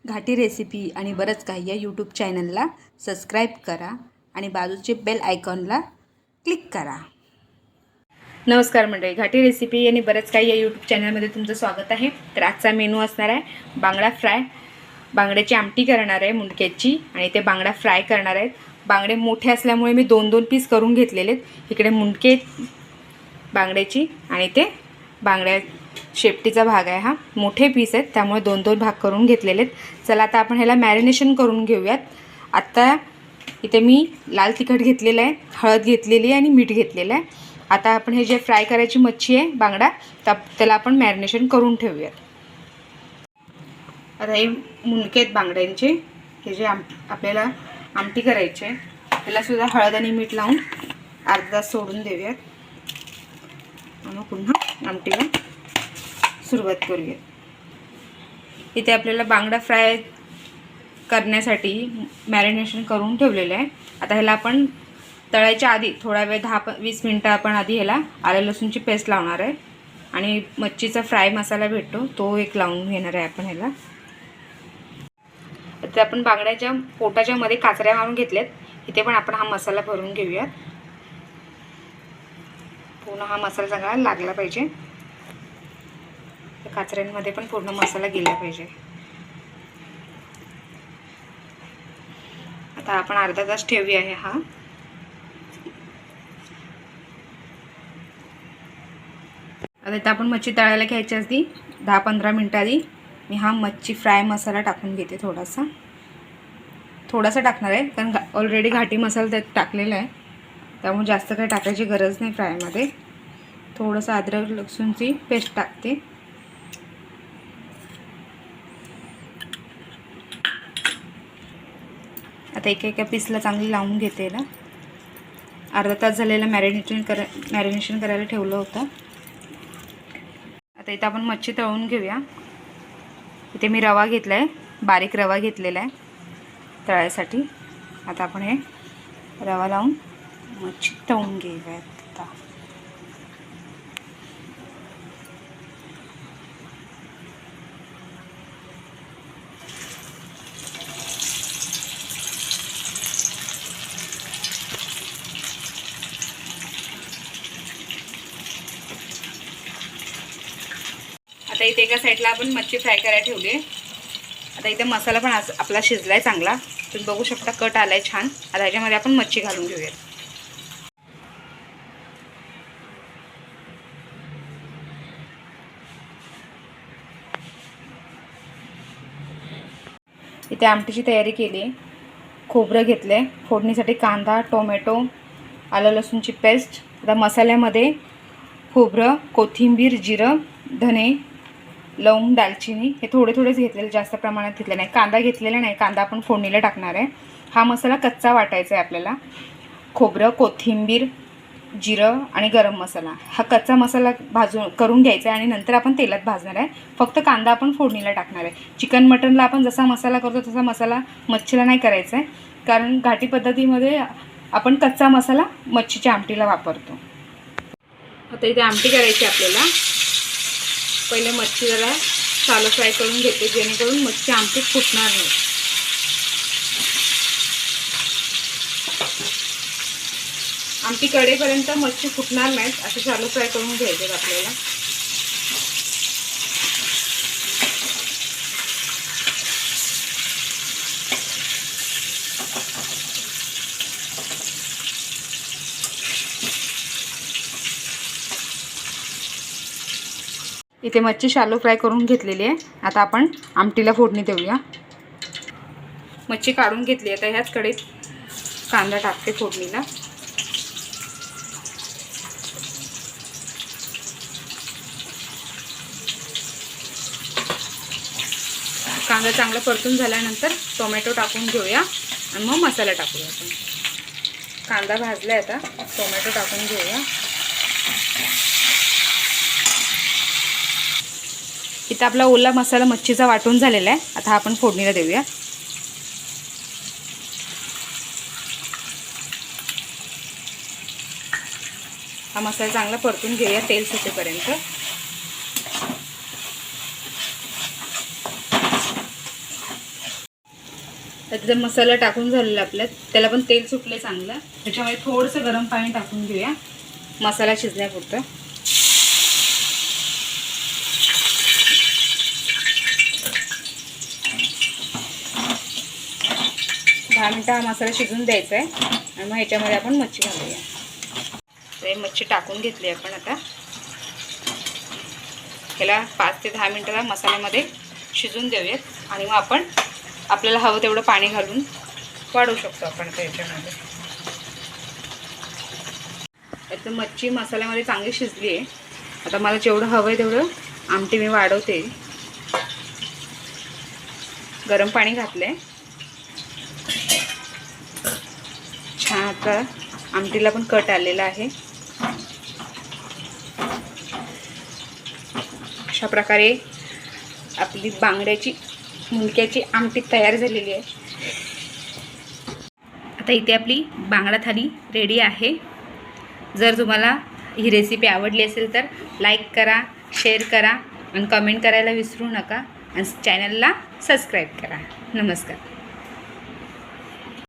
घाटी recipe आणि बरंच काही या यूट्यूब चॅनलला सबस्क्राईब करा आणि बाजूचे बेल आयकॉनला क्लिक करा. नमस्कार मंडळी, घाटी रेसिपी आणि बरंच काही या यूट्यूब चॅनलमध्ये तुमचं स्वागत आहे. तर आजचा मेनू असणार आहे बांगडा फ्राय. बांगड्याची आमटी करणार आहे मुंडक्याची आणि ते बांगडा फ्राय करणार आहेत. बांगडे मोठे असल्यामुळे मी 2-2 पीस करून घेतलेले आहेत. इकडे मुंडके बांगड्याची आणि ते बांगड्या शेपटीचा भाग आहे. हा मोठे पीस आहेत त्यामुळे 2-2 भाग करून घेतलेले आहेत. चला आता आपण ह्याला मॅरिनेशन करून घेऊयात. आता इथे मी लाल तिखट घेतलेलं आहे, हळद घेतलेली आहे आणि मीठ घेतलेलं आहे. आता आपण हे जे फ्राय करायची मच्छी आहे बांगडा त्याला आपण मॅरिनेशन करून ठेवूयात. आता हे मुंडके आहेत बांगड्यांचे, हे जे आपल्याला आमटी करायची आहे त्याला सुद्धा हळद आणि मीठ लावून अर्धा तास सोडून देऊयात. मग पुन्हा आमटीला सुरुवात करूया. इथे आपल्याला बांगडा फ्राय करण्यासाठी मॅरिनेशन करून ठेवलेलं आहे. आता ह्याला आपण तळायच्या आधी थोडा वेळ 10-20 मिनटं आपण आधी ह्याला आलं लसूणची पेस्ट लावणार आहे आणि मच्छीचा फ्राय मसाला भेटतो तो एक लावून घेणार आहे आपण ह्याला. आता आपण बांगड्याच्या पोटाच्या मध्ये काचऱ्या मारून घेतल्यात, इथे पण आपण हा मसाला भरून घेऊयात. पूर्ण हा मसाला सगळा लागला पाहिजे, काचऱ्यांमध्ये पण पूर्ण मसाला गेला पाहिजे. आता आपण अर्धा तास ठेवूया आहे हा. आता इथं आपण मच्छी तळायला घ्यायच्या आधी 10-15 मिनटं आधी मी हा मच्छी फ्राय मसाला टाकून घेते. थोडासा टाकणार आहे कारण ऑलरेडी घाटी मसाला त्यात टाकलेला आहे त्यामुळे जास्त काही टाकायची गरज नाही. फ्रायमध्ये थोडंसं अद्रक लसूणची पेस्ट टाकते. आता एका पीसला चांगली लावून घेते ना. अर्धा तास झालेला मॅरिनेशन करायला ठेवलं होतं. आता इथं आपण मच्छी तळून घेऊया. इथे मी रवा घेतला आहे, बारीक रवा घेतलेला आहे तळायसाठी. आता आपण हे रवा लावून मच्छी तळून घेऊयात. आता इथे एका साईडला आपण मच्छी फ्राय करायला ठेवली आहे. आता इथे मसाला पण आपला शिजलाय चांगला, तुम्ही बघू शकता कट आलाय छान. आता ह्याच्यामध्ये आपण मच्छी घालून घेऊया. इथे आमटीची तयारी केली आहे. खोबरं घेतलंय फोडणीसाठी, कांदा, टोमॅटो, आलं लसूणची पेस्ट. आता मसाल्यामध्ये खोबरं, कोथिंबीर, जिरं, धने, लवंग, दालचिनी हे थोडेच घेतलेले, जास्त प्रमाणात घेतले नाही. कांदा घेतलेला नाही, कांदा आपण फोडणीला टाकणार आहे. हा मसाला कच्चा वाटायचा आहे आपल्याला. खोबरं, कोथिंबीर, जिरं आणि गरम मसाला हा कच्चा मसाला करून घ्यायचा आहे आणि नंतर आपण तेलात भाजणार आहे. फक्त कांदा आपण फोडणीला टाकणार आहे. चिकन मटनला आपण जसा मसाला करतो तसा मसाला मच्छीला नाही करायचा आहे, कारण घाटी पद्धतीमध्ये आपण कच्चा मसाला मच्छीच्या आमटीला वापरतो. आता इथे आमटी करायची आपल्याला. पहिले मच्छी जरा शालो फ्राय करून घेते जेणेकरून मच्छी आमटीत फुटणार नाही. आमटी कडेपर्यंत मच्छी फुटणार नाहीत असे शालो फ्राय करून घ्यायचे आपल्याला. इथे मच्छी शालो फ्राय करून घेतलेली आहे. आता आपण आमटीला फोडणी देऊया. मच्छी काढून घेतली. आता ह्याच कढईत कांदा टाकते फोडणीला. कांदा चांगला परतून झाल्यानंतर टोमॅटो टाकून घेऊया आणि मग मसाला टाकूया आपण. कांदा भाजलाय, आता टोमॅटो टाकून घेऊया. इथं आपला ओला मसाला मच्छीचा वाटून झालेला आहे. आता आपण फोडणीला देऊया. हा मसाला चांगला परतून घेऊया तेल सुटेपर्यंत. त्याचा मसाला टाकून झालेला आपल्यात, त्याला पण तेल सुटले चांगलं. त्याच्यामुळे थोडंसं गरम पाणी टाकून घेऊया मसाला शिजण्यापुरतं. 10 मिनटं हा मसाला शिजून द्यायचा आहे आणि मग ह्याच्यामध्ये आपण मच्छी घालूया. तर मच्छी टाकून घेतली आपण. आता ह्याला 5 ते 10 मिनटाला मसाल्यामध्ये शिजून देऊयात आणि मग आपण आपल्याला हवं तेवढं पाणी घालून वाढवू शकतो आपण त्याच्यामध्ये. आता मच्छी मसाल्यामध्ये चांगली शिजली आहे. आता मला जेवढं हवं आहे तेवढं आमटी मी वाढवते. गरम पाणी घातलं आहे. छान आता आमटीला पण कट आलेला आहे. अशा प्रकारे आपली बांगड्याची मुंडक्याची आमटी तयार झालेली आहे. आता इथे आपली बांगडा थाली रेडी आहे. जर तुम्हाला ही रेसिपी आवडली असेल तर लाईक करा, शेअर करा आणि कमेंट करायला विसरू नका आणि चॅनलला सबस्क्राईब करा. नमस्कार.